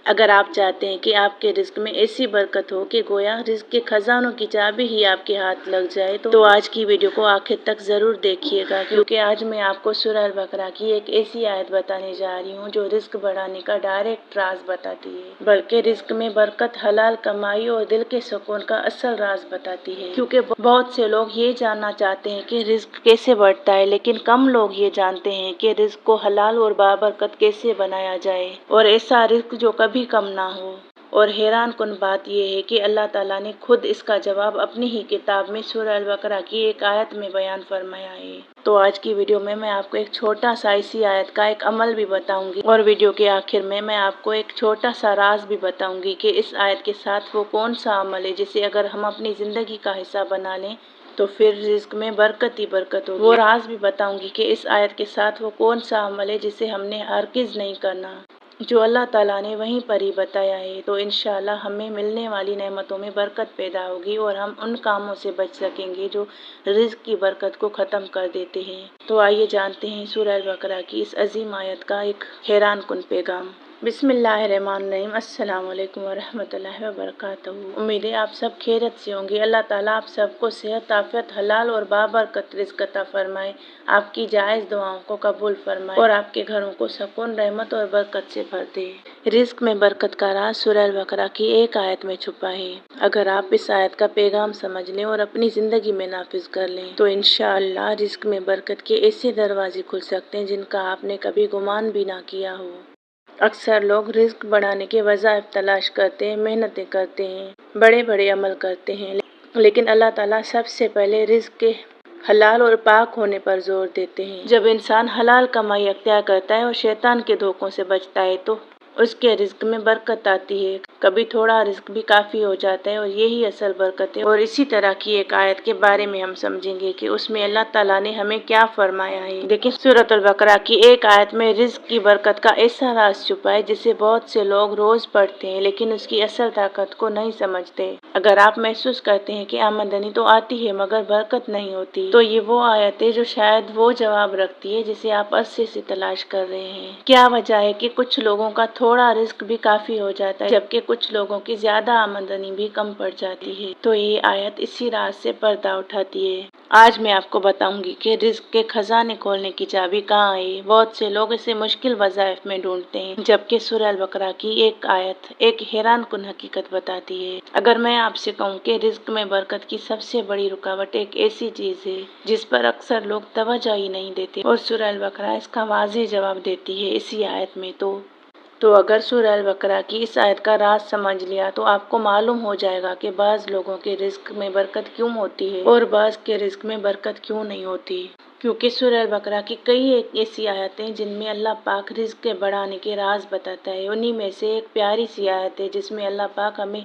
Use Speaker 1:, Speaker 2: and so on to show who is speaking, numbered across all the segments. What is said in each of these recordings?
Speaker 1: اگر آپ چاہتے ہیں کہ آپ کے رزق میں ایسی برکت ہو کہ گویا رزق کے خزانوں کی چابی ہی آپ کے ہاتھ لگ جائے تو آج کی ویڈیو کو آخر تک ضرور دیکھیے گا، کیونکہ آج میں آپ کو سورہ البقرہ کی ایک ایسی آیت بتانے جا رہی ہوں جو رزق بڑھانے کا ڈائریکٹ راز بتاتی ہے، بلکہ رزق میں برکت، حلال کمائی اور دل کے سکون کا اصل راز بتاتی ہے۔ کیونکہ بہت سے لوگ یہ جاننا چاہتے ہیں کہ رزق کیسے بڑھتا ہے، لیکن کم لوگ یہ جانتے ہیں کہ رزق کو حلال اور بابرکت کیسے بنایا جائے، اور ایسا رزق جو کبھی کم نہ ہو۔ اور حیران کن بات یہ ہے کہ اللہ تعالیٰ نے خود اس کا جواب اپنی ہی کتاب میں سورہ البقرہ کی ایک آیت میں بیان فرمایا ہے۔ تو آج کی ویڈیو میں آپ کو ایک چھوٹا سا اسی آیت کا ایک عمل بھی بتاؤں گی، اور ویڈیو کے آخر میں آپ کو ایک چھوٹا سا راز بھی بتاؤں گی کہ اس آیت کے ساتھ وہ کون سا عمل ہے جسے اگر ہم اپنی زندگی کا حصہ بنا لیں تو پھر رزق میں برکت ہی برکت ہوگی۔ وہ راز بھی بتاؤں گی کہ اس آیت کے ساتھ وہ کون سا عمل ہے جسے ہم نے ہرگز نہیں کرنا، جو اللہ تعالیٰ نے وہیں پر ہی بتایا ہے۔ تو انشاءاللہ ہمیں ملنے والی نعمتوں میں برکت پیدا ہوگی اور ہم ان کاموں سے بچ سکیں گے جو رزق کی برکت کو ختم کر دیتے ہیں۔ تو آئیے جانتے ہیں سورہ البقرہ کی اس عظیم آیت کا ایک حیران کن پیغام۔ بسم اللہ الرحمن الرحیم۔ السلام علیکم ورحمۃ اللہ وبرکاتہ۔ امید ہے آپ سب خیریت سے ہوں گے۔ اللہ تعالیٰ آپ سب کو صحت، عافیت، حلال اور بابرکت رزق عطا فرمائے، آپ کی جائز دعاؤں کو قبول فرمائے اور آپ کے گھروں کو سکون، رحمت اور برکت سے بھر دے۔ رزق میں برکت کا راز سورہ البقرہ کی ایک آیت میں چھپا ہے۔ اگر آپ اس آیت کا پیغام سمجھ لیں اور اپنی زندگی میں نافذ کر لیں تو انشاءاللہ رزق میں برکت کے ایسے دروازے کھل سکتے ہیں جن کا آپ نے کبھی گمان بھی نہ کیا ہو۔ اکثر لوگ رزق بڑھانے کے وظائف تلاش کرتے ہیں، محنتیں کرتے ہیں، بڑے بڑے عمل کرتے ہیں، لیکن اللہ تعالیٰ سب سے پہلے رزق کے حلال اور پاک ہونے پر زور دیتے ہیں۔ جب انسان حلال کمائی اختیار کرتا ہے اور شیطان کے دھوکوں سے بچتا ہے تو اس کے رزق میں برکت آتی ہے۔ کبھی تھوڑا رزق بھی کافی ہو جاتا ہے اور یہی اصل برکت ہے۔ اور اسی طرح کی ایک آیت کے بارے میں ہم سمجھیں گے کہ اس میں اللہ تعالیٰ نے ہمیں کیا فرمایا ہے۔ دیکھیں سورۃ البقرہ کی ایک آیت میں رزق کی برکت کا ایسا راز چھپا ہے جسے بہت سے لوگ روز پڑھتے ہیں لیکن اس کی اصل طاقت کو نہیں سمجھتے۔ اگر آپ محسوس کرتے ہیں کہ آمدنی تو آتی ہے مگر برکت نہیں ہوتی تو یہ وہ آیت ہے جو شاید وہ جواب رکھتی ہے جسے آپ عرصے سے تلاش کر رہے ہیں۔ کیا وجہ ہے کہ کچھ لوگوں کا تھوڑا رزق بھی کافی ہو جاتا ہے جبکہ کچھ لوگوں کی زیادہ آمدنی بھی کم پڑ جاتی ہے؟ تو یہ آیت اسی راز سے پردہ اٹھاتی ہے۔ آج میں آپ کو بتاؤں گی کہ رزق کے خزانے کھولنے کی چابی کہاں ہے۔ بہت سے لوگ اسے مشکل وظائف میں ڈھونڈتے ہیں جبکہ سورہ البقرہ کی ایک آیت ایک حیران کن حقیقت بتاتی ہے۔ اگر میں آپ سے کہوں کہ رزق میں برکت کی سب سے بڑی رکاوٹ ایک ایسی چیز ہے جس پر اکثر لوگ توجہ ہی نہیں دیتے اور سورہ البقرہ اس کا واضح جواب دیتی ہے اسی آیت میں، تو اگر سورہ البقرہ کی اس آیت کا راز سمجھ لیا تو آپ کو معلوم ہو جائے گا کہ بعض لوگوں کے رزق میں برکت کیوں ہوتی ہے اور بعض کے رزق میں برکت کیوں نہیں ہوتی۔ کیونکہ سورہ البقرہ کی کئی ایسی آیتیں جن میں اللہ پاک رزق کے بڑھانے کے راز بتاتا ہے، انہی میں سے ایک پیاری سی آیت ہے جس میں اللہ پاک ہمیں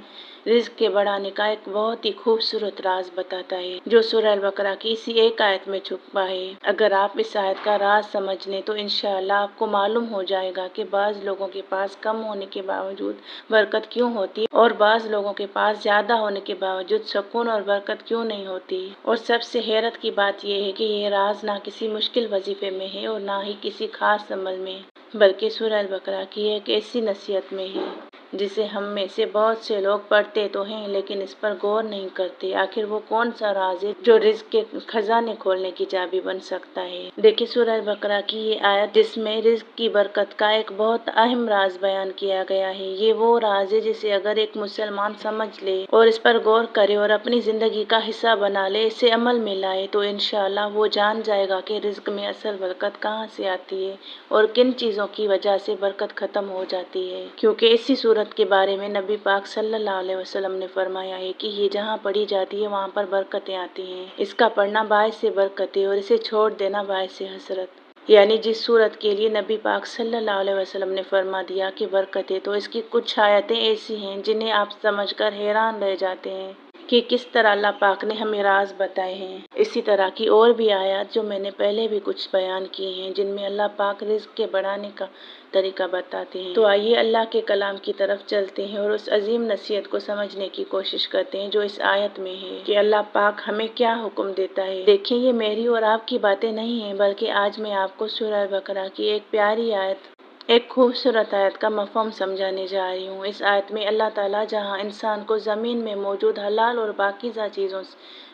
Speaker 1: رزق کے بڑھانے کا ایک بہت ہی خوبصورت راز بتاتا ہے جو سورہ البقرہ کی اسی ایک آیت میں چھپا ہے۔ اگر آپ اس آیت کا راز سمجھ لیں تو انشاءاللہ آپ کو معلوم ہو جائے گا کہ بعض لوگوں کے پاس کم ہونے کے باوجود برکت کیوں ہوتی ہے اور بعض لوگوں کے پاس زیادہ ہونے کے باوجود سکون اور برکت کیوں نہیں ہوتی۔ اور سب سے حیرت کی بات یہ ہے کہ یہ راز نہ کسی مشکل وظیفے میں ہے اور نہ ہی کسی خاص عمل میں، بلکہ سورہ البقرہ کی ایک ایسی نصیحت میں ہے جسے ہم میں سے بہت سے لوگ پڑھتے تو ہیں لیکن اس پر غور نہیں کرتے۔ آخر وہ کون سا راز ہے جو رزق کے خزانے کھولنے کی چابی بن سکتا ہے؟ دیکھیں سورہ البقرہ کی یہ آیت جس میں رزق کی برکت کا ایک بہت اہم راز بیان کیا گیا ہے، یہ وہ راز ہے جسے اگر ایک مسلمان سمجھ لے اور اس پر غور کرے اور اپنی زندگی کا حصہ بنا لے، اسے عمل میں لائے تو انشاءاللہ وہ جان جائے گا کہ رزق میں اصل برکت کہاں سے آتی ہے اور کن چیزوں کی وجہ سے برکت ختم ہو جاتی ہے۔ کیونکہ اسی صورت کے بارے میں نبی پاک صلی اللہ علیہ وسلم نے فرمایا ہے کہ یہ جہاں پڑھی جاتی ہے وہاں پر برکتیں آتی ہیں، اس کا پڑھنا باعث برکت ہے اور اسے چھوڑ دینا باعث حسرت۔ یعنی جس صورت کے لیے نبی پاک صلی اللہ علیہ وسلم نے فرما دیا کہ برکت ہے تو اس کی کچھ آیتیں ایسی ہیں جنہیں آپ سمجھ کر حیران رہ جاتے ہیں کہ کس طرح اللہ پاک نے ہمیں راز بتائے ہیں۔ اسی طرح کی اور بھی آیات جو میں نے پہلے بھی کچھ بیان کی ہیں جن میں اللہ پاک رزق کے بڑھانے کا طریقہ بتاتے ہیں۔ تو آئیے اللہ کے کلام کی طرف چلتے ہیں اور اس عظیم نصیحت کو سمجھنے کی کوشش کرتے ہیں جو اس آیت میں ہے کہ اللہ پاک ہمیں کیا حکم دیتا ہے۔ دیکھیں یہ میری اور آپ کی باتیں نہیں ہیں بلکہ آج میں آپ کو سورہ البقرہ کی ایک پیاری آیت ایک خوبصورت آیت کا مفہوم سمجھانے جا رہی ہوں۔ اس آیت میں اللہ تعالیٰ جہاں انسان کو زمین میں موجود حلال اور پاکیزہ چیزوں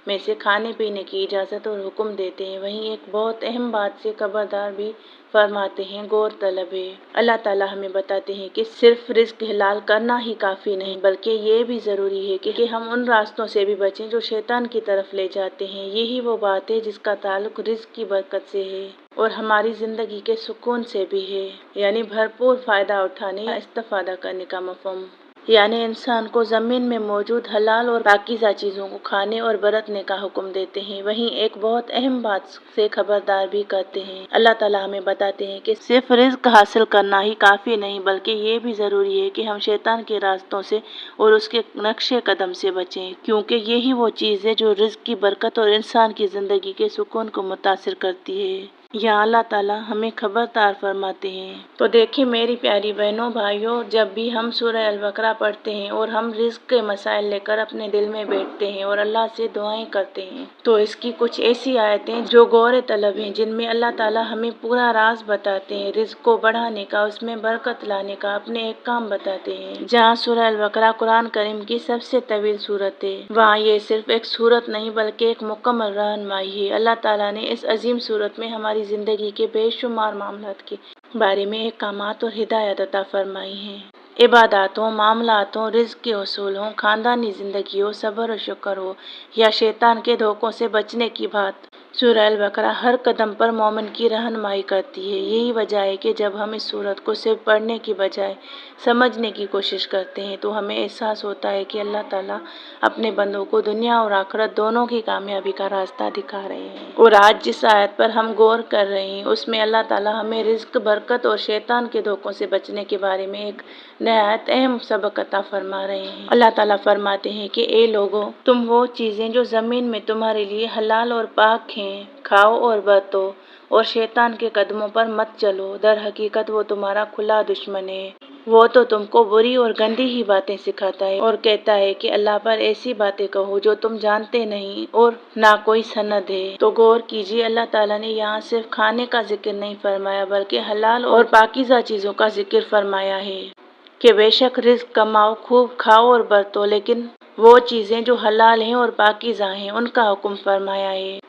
Speaker 1: میں سے کھانے پینے کی اجازت اور حکم دیتے ہیں، وہیں ایک بہت اہم بات سے خبردار بھی فرماتے ہیں۔ غور طلب ہے۔ اللہ تعالیٰ ہمیں بتاتے ہیں کہ صرف رزق حلال کرنا ہی کافی نہیں، بلکہ یہ بھی ضروری ہے کہ ہم ان راستوں سے بھی بچیں جو شیطان کی طرف لے جاتے ہیں۔ یہی وہ بات ہے جس کا تعلق رزق کی برکت سے ہے اور ہماری زندگی کے سکون سے بھی ہے، یعنی بھرپور فائدہ اٹھانے یا استفادہ کرنے کا مفہوم۔ یعنی انسان کو زمین میں موجود حلال اور پاکیزہ چیزوں کو کھانے اور برتنے کا حکم دیتے ہیں، وہیں ایک بہت اہم بات سے خبردار بھی کرتے ہیں۔ اللہ تعالیٰ ہمیں بتاتے ہیں کہ صرف رزق حاصل کرنا ہی کافی نہیں، بلکہ یہ بھی ضروری ہے کہ ہم شیطان کے راستوں سے اور اس کے نقش قدم سے بچیں، کیونکہ یہی وہ چیز ہے جو رزق کی برکت اور انسان کی زندگی کے سکون کو متاثر کرتی ہے۔ یہاں اللہ تعالیٰ ہمیں خبردار فرماتے ہیں۔ تو دیکھیں میری پیاری بہنوں بھائیوں، جب بھی ہم سورہ البقرہ پڑھتے ہیں اور ہم رزق کے مسائل لے کر اپنے دل میں بیٹھتے ہیں اور اللہ سے دعائیں کرتے ہیں، تو اس کی کچھ ایسی آیتیں جو غور طلب ہیں، جن میں اللہ تعالیٰ ہمیں پورا راز بتاتے ہیں، رزق کو بڑھانے کا، اس میں برکت لانے کا اپنے ایک کام بتاتے ہیں۔ جہاں سورہ البقرہ قرآن کریم کی سب سے طویل سورت ہے، وہاں یہ صرف ایک سورت نہیں بلکہ ایک مکمل رہنمائی ہے۔ اللہ تعالیٰ نے اس عظیم سورت میں ہماری زندگی کے بے شمار معاملات کے بارے میں احکامات اور ہدایت عطا فرمائی ہیں۔ عبادات ہوں، معاملات ہوں، رزق کے حصول ہوں، خاندانی زندگی ہو، صبر و شکر ہو یا شیطان کے دھوکوں سے بچنے کی بات، سورہ البقرہ ہر قدم پر مومن کی رہنمائی کرتی ہے۔ یہی وجہ ہے کہ جب ہم اس سورت کو صرف پڑھنے کی بجائے سمجھنے کی کوشش کرتے ہیں تو ہمیں احساس ہوتا ہے کہ اللہ تعالیٰ اپنے بندوں کو دنیا اور آخرت دونوں کی کامیابی کا راستہ دکھا رہے ہیں۔ اور آج جس آیت پر ہم غور کر رہے ہیں، اس میں اللہ تعالیٰ ہمیں رزق، برکت اور شیطان کے دھوکوں سے بچنے کے بارے میں ایک نہایت اہم سبق عطا فرما رہے ہیں۔ اللہ تعالیٰ فرماتے ہیں کہ اے لوگو، تم وہ چیزیں جو زمین میں تمہارے لیے حلال اور پاک ہیں کھاؤ اور برتو، اور شیطان کے قدموں پر مت چلو، در حقیقت وہ تمہارا کھلا دشمن ہے۔ وہ تو تم کو بری اور گندی ہی باتیں سکھاتا ہے اور کہتا ہے کہ اللہ پر ایسی باتیں کہو جو تم جانتے نہیں اور نہ کوئی سند ہے۔ تو غور کیجیے، اللہ تعالیٰ نے یہاں صرف کھانے کا ذکر نہیں فرمایا بلکہ حلال اور پاکیزہ چیزوں کا ذکر فرمایا ہے کہ بے شک رزق کماؤ، خوب کھاؤ اور برتو، لیکن وہ چیزیں جو حلال ہیں اور پاکیزہ ہیں ان کا حکم فرمایا ہے۔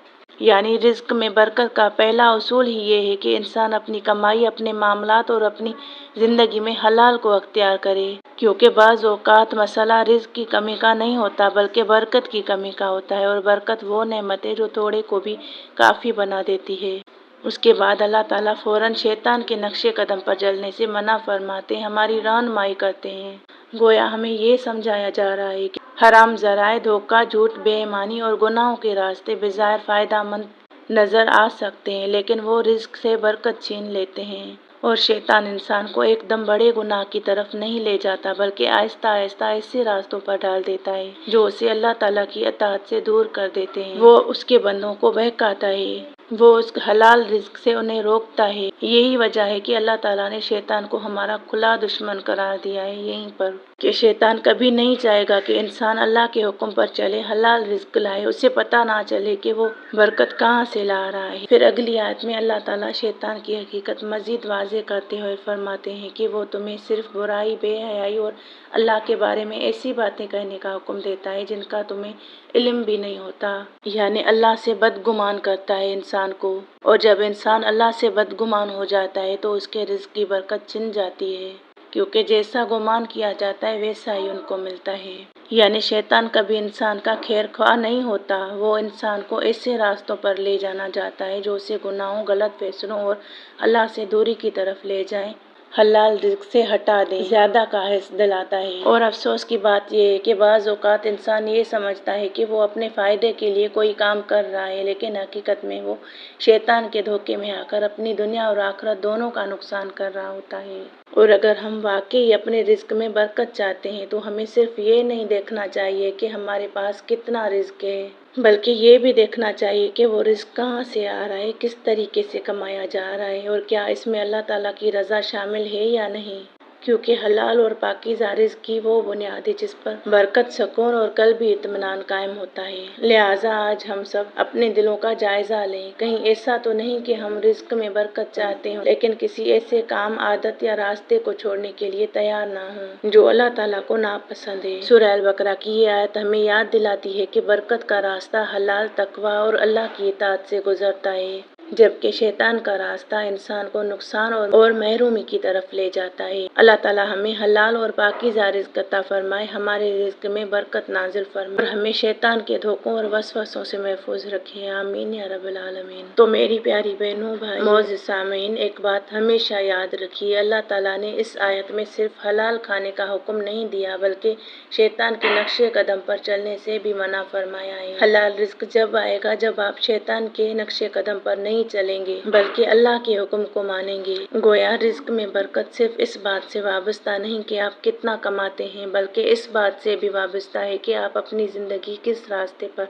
Speaker 1: یعنی رزق میں برکت کا پہلا اصول ہی یہ ہے کہ انسان اپنی کمائی، اپنے معاملات اور اپنی زندگی میں حلال کو اختیار کرے، کیونکہ بعض اوقات مسئلہ رزق کی کمی کا نہیں ہوتا بلکہ برکت کی کمی کا ہوتا ہے، اور برکت وہ نعمت ہے جو تھوڑے کو بھی کافی بنا دیتی ہے۔ اس کے بعد اللہ تعالیٰ فوراً شیطان کے نقش قدم پر چلنے سے منع فرماتے ہیں، ہماری رہنمائی کرتے ہیں۔ گویا ہمیں یہ سمجھایا جا رہا ہے کہ حرام ذرائع، دھوکہ، جھوٹ، بے ایمانی اور گناہوں کے راستے بظاہر فائدہ مند نظر آ سکتے ہیں، لیکن وہ رزق سے برکت چھین لیتے ہیں، اور شیطان انسان کو ایک دم بڑے گناہ کی طرف نہیں لے جاتا بلکہ آہستہ آہستہ ایسے راستوں پر ڈال دیتا ہے جو اسے اللہ تعالیٰ کی اطاعت سے دور کر دیتے ہیں۔ وہ اس کے بندوں کو بہکاتا ہے، وہ اس حلال رزق سے انہیں روکتا ہے۔ یہی وجہ ہے کہ اللہ تعالیٰ نے شیطان کو ہمارا کھلا دشمن قرار دیا ہے، یہیں پر کہ شیطان کبھی نہیں چاہے گا کہ انسان اللہ کے حکم پر چلے، حلال رزق لائے، اسے پتہ نہ چلے کہ وہ برکت کہاں سے لا رہا ہے۔ پھر اگلی آیت میں اللہ تعالیٰ شیطان کی حقیقت مزید واضح کرتے ہوئے فرماتے ہیں کہ وہ تمہیں صرف برائی، بے حیائی اور اللہ کے بارے میں ایسی باتیں کہنے کا حکم دیتا ہے جن کا تمہیں علم بھی نہیں ہوتا۔ یعنی اللہ سے بدگمان کرتا ہے انسان کو، اور جب انسان اللہ سے بدگمان ہو جاتا ہے تو اس کے رزق کی برکت چھن جاتی ہے، کیونکہ جیسا گمان کیا جاتا ہے ویسا ہی ان کو ملتا ہے۔ یعنی شیطان کبھی انسان کا خیر خواہ نہیں ہوتا، وہ انسان کو ایسے راستوں پر لے جانا چاہتا ہے جو اسے گناہوں، غلط فیصلوں اور اللہ سے دوری کی طرف لے جائیں، حلال رزق سے ہٹا دیں، زیادہ کا حرص دلاتا ہے۔ اور افسوس کی بات یہ ہے کہ بعض اوقات انسان یہ سمجھتا ہے کہ وہ اپنے فائدے کے لیے کوئی کام کر رہا ہے، لیکن حقیقت میں وہ شیطان کے دھوکے میں آ کر اپنی دنیا اور آخرت دونوں کا نقصان کر رہا ہوتا ہے۔ اور اگر ہم واقعی اپنے رزق میں برکت چاہتے ہیں تو ہمیں صرف یہ نہیں دیکھنا چاہیے کہ ہمارے پاس کتنا رزق ہے، بلکہ یہ بھی دیکھنا چاہیے کہ وہ رزق کہاں سے آ رہا ہے، کس طریقے سے کمایا جا رہا ہے، اور کیا اس میں اللہ تعالیٰ کی رضا شامل ہے یا نہیں۔ کیونکہ حلال اور پاکیزہ رزق کی وہ بنیاد ہے جس پر برکت، سکون اور قلبی اطمینان قائم ہوتا ہے۔ لہٰذا آج ہم سب اپنے دلوں کا جائزہ لیں۔ کہیں ایسا تو نہیں کہ ہم رزق میں برکت چاہتے ہوں لیکن کسی ایسے کام، عادت یا راستے کو چھوڑنے کے لیے تیار نہ ہوں جو اللہ تعالیٰ کو ناپسند ہے۔ سورہ البقرہ کی یہ آیت ہمیں یاد دلاتی ہے کہ برکت کا راستہ حلال، تقویٰ اور اللہ کی اطاعت سے گزرتا ہے، جبکہ شیطان کا راستہ انسان کو نقصان اور محرومی کی طرف لے جاتا ہے۔ اللہ تعالیٰ ہمیں حلال اور پاکیزہ رزق عطا فرمائے، ہمارے رزق میں برکت نازل فرمائے اور ہمیں شیطان کے دھوکوں اور وسوسوں سے محفوظ رکھے، آمین یا رب العالمین۔ تو میری پیاری بہنوں، بھائی، معزز سامعین، ایک بات ہمیشہ یاد رکھیے، اللہ تعالیٰ نے اس آیت میں صرف حلال کھانے کا حکم نہیں دیا بلکہ شیطان کے نقش قدم پر چلنے سے بھی منع فرمایا ہے۔ حلال رزق جب آئے گا جب آپ شیطان کے نقش قدم پر نہیں چلیں گے بلکہ اللہ کے حکم کو مانیں گے۔ گویا رزق میں برکت صرف اس بات سے وابستہ نہیں کہ آپ کتنا کماتے ہیں بلکہ اس بات سے بھی وابستہ ہے کہ آپ اپنی زندگی کس راستے پر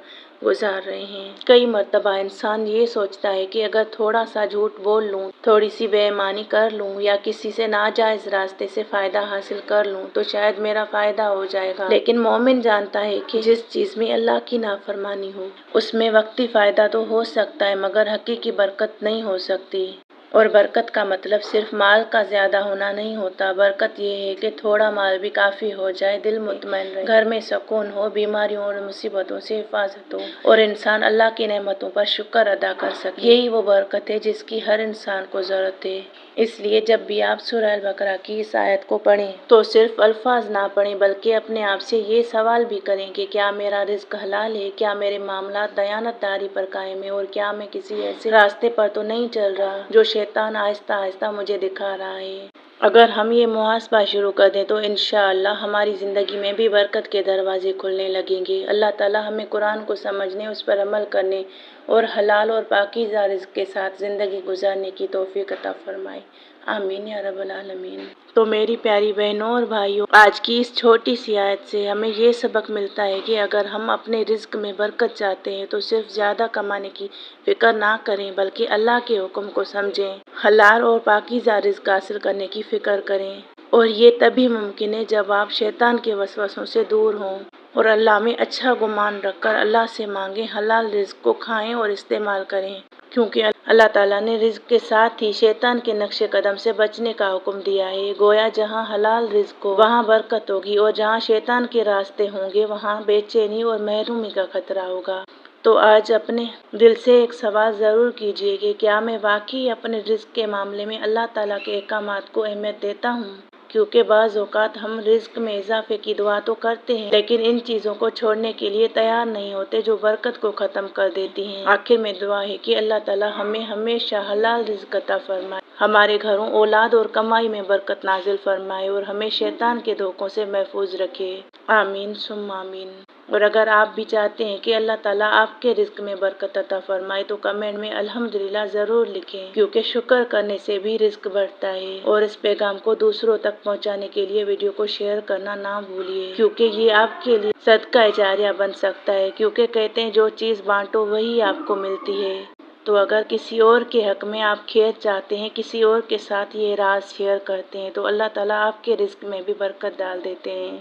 Speaker 1: گزار رہے ہیں۔ کئی مرتبہ انسان یہ سوچتا ہے کہ اگر تھوڑا سا جھوٹ بول لوں، تھوڑی سی بے ایمانی کر لوں یا کسی سے ناجائز راستے سے فائدہ حاصل کر لوں تو شاید میرا فائدہ ہو جائے گا، لیکن مومن جانتا ہے کہ جس چیز میں اللہ کی نافرمانی ہو اس میں وقتی فائدہ تو ہو سکتا ہے مگر حقیقی برکت نہیں ہو سکتی۔ اور برکت کا مطلب صرف مال کا زیادہ ہونا نہیں ہوتا، برکت یہ ہے کہ تھوڑا مال بھی کافی ہو جائے، دل مطمئن رہے، گھر میں سکون ہو، بیماریوں اور مصیبتوں سے حفاظت ہو اور انسان اللہ کی نعمتوں پر شکر ادا کر سکے۔ یہی وہ برکت ہے جس کی ہر انسان کو ضرورت ہے۔ اس لیے جب بھی آپ سورہ البقرہ کی اس آیت کو پڑھیں تو صرف الفاظ نہ پڑھیں بلکہ اپنے آپ سے یہ سوال بھی کریں کہ کیا میرا رزق حلال ہے، کیا میرے معاملات دیانت داری پر قائم ہیں اور کیا میں کسی ایسے راستے پر تو نہیں چل رہا جو شیطان آہستہ آہستہ مجھے دکھا رہا ہے۔ اگر ہم یہ محاسبہ شروع کر دیں تو انشاءاللہ ہماری زندگی میں بھی برکت کے دروازے کھلنے لگیں گے۔ اللہ تعالیٰ ہمیں قرآن کو سمجھنے، اس پر عمل کرنے اور حلال اور پاکیزہ رزق کے ساتھ زندگی گزارنے کی توفیق عطا فرمائے، آمین یا رب العالمین۔ تو میری پیاری بہنوں اور بھائیوں، آج کی اس چھوٹی سی آیت سے ہمیں یہ سبق ملتا ہے کہ اگر ہم اپنے رزق میں برکت چاہتے ہیں تو صرف زیادہ کمانے کی فکر نہ کریں بلکہ اللہ کے حکم کو سمجھیں، حلال اور پاکیزہ رزق حاصل کرنے کی فکر کریں، اور یہ تبھی ممکن ہے جب آپ شیطان کے وسوسوں سے دور ہوں اور اللہ میں اچھا گمان رکھ کر اللہ سے مانگیں، حلال رزق کو کھائیں اور استعمال کریں، کیونکہ اللہ تعالیٰ نے رزق کے ساتھ ہی شیطان کے نقش قدم سے بچنے کا حکم دیا ہے۔ گویا جہاں حلال رزق ہو وہاں برکت ہوگی اور جہاں شیطان کے راستے ہوں گے وہاں بے چینی اور محرومی کا خطرہ ہوگا۔ تو آج اپنے دل سے ایک سوال ضرور کیجیے کہ کیا میں واقعی اپنے رزق کے معاملے میں اللہ تعالیٰ کے احکامات کو اہمیت دیتا ہوں؟ کیونکہ بعض اوقات ہم رزق میں اضافے کی دعا تو کرتے ہیں لیکن ان چیزوں کو چھوڑنے کے لیے تیار نہیں ہوتے جو برکت کو ختم کر دیتی ہیں۔ آخر میں دعا ہے کہ اللہ تعالیٰ ہمیں ہمیشہ حلال رزق عطا فرمائے، ہمارے گھروں، اولاد اور کمائی میں برکت نازل فرمائے اور ہمیں شیطان کے دھوکوں سے محفوظ رکھے، آمین ثم آمین۔ اور اگر آپ بھی چاہتے ہیں کہ اللہ تعالیٰ آپ کے رزق میں برکت عطا فرمائے تو کمنٹ میں الحمدللہ ضرور لکھیں، کیونکہ شکر کرنے سے بھی رزق بڑھتا ہے۔ اور اس پیغام کو دوسروں تک پہنچانے کے لیے ویڈیو کو شیئر کرنا نہ بھولیے، کیونکہ یہ آپ کے لیے صدقہ جاریہ بن سکتا ہے، کیونکہ کہتے ہیں جو چیز بانٹو وہی آپ کو ملتی ہے۔ تو اگر کسی اور کے حق میں آپ خیر چاہتے ہیں، کسی اور کے ساتھ یہ راز شیئر کرتے ہیں تو اللہ تعالیٰ آپ کے رزق میں بھی برکت ڈال دیتے ہیں۔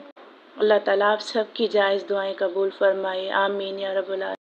Speaker 1: اللہ تعالیٰ آپ سب کی جائز دعائیں قبول فرمائے، آمین یا رب العالمین۔